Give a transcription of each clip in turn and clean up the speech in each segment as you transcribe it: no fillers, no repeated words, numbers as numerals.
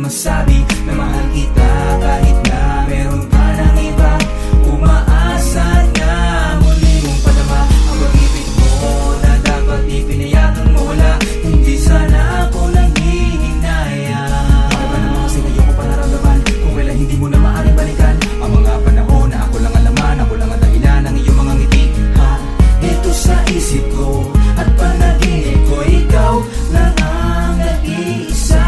masabi na mahal kita kahit na meron ka ng iba. Umaasa na muli mong padama ang pag-ibig mo na dapat ipinayagang mawala. Hindi sana ako nanghihinayang. Ano ba naman kasi ngayon ko pa naramdaman kung kailan hindi mo na maaaring balikan ang mga panahon na ako lang ang laman, ako lang ang dahilan ng iyong mga ngiti. Ha? Ito sa isip ko at panaginip ko, ikaw lang ang nag-iisa.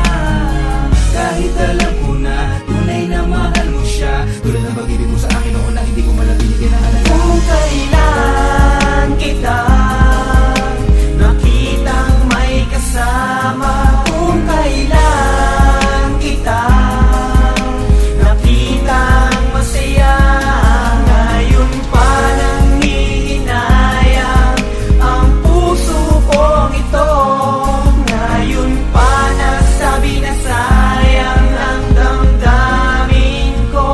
Kahit alam ko na tunay na mahal mo siya, tulad ng pag-ibig mo sa akin noon na hindi ko malabinigyan ng halaga. Kung kailan kita nakitang may kasama, kung kailan kita nakitang masaya, ngayon pa nanghihinayang ang puso kong ito. Ngayon pa nasabi na sayang ang damdamin ko.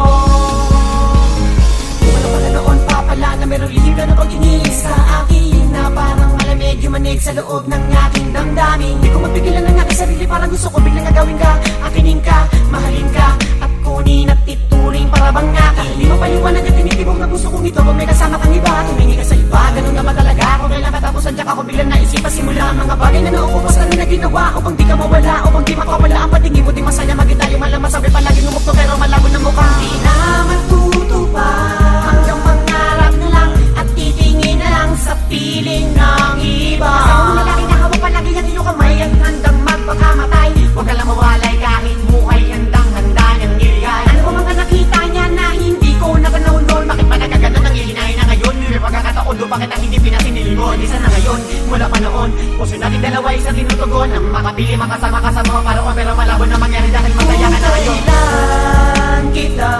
Kung ano pala noon pa pala na meron lihim na pag-inis sa akin, na parang malamig yung manig sa loob ng aking damdamin. Di ko mapigilan ng aking sarili, parang gusto ko biglang gagawin ka, akinin ka, mahalin ka, at kunin at ituring para bang akin. Di mo paliwanag at tinitibok na puso kong ito kung may kasama kang iba. Tumingi ka sa iba, ganun naman talaga. Kung kailan katapusan diyak ako biglang naisipan simula ang mga bagay na nauupas ka na ginawa, upang di ka mawala, upang di makawala ang patingin mo. Di masaya maging tayo malamang, sabi palagi lumukto pero malabo ng mukha. Di na matutupad hanggang pangarap na lang at titingin na lang sa piling ng iba. Kasama lalaki na hawak palagi ang iyong kamay at handang magpakamatay. Huwag ka lang mawalay kahit buhay handang-handa niyang iligay. Ano ba mga nakita niya na hindi ko napanahon noon? Bakit ba nagkaganon ang ihinay na ngayon? May pagkakataon doon, bakit na hindi pinasiniligon? Isa na ngayon, mula pa noon, puso natin dalawa isa tinutugon. Ang makapili, makasama ka sa mga paraon, pero malabo na mangyari dahil masaya ka na ngayon. Kailan kita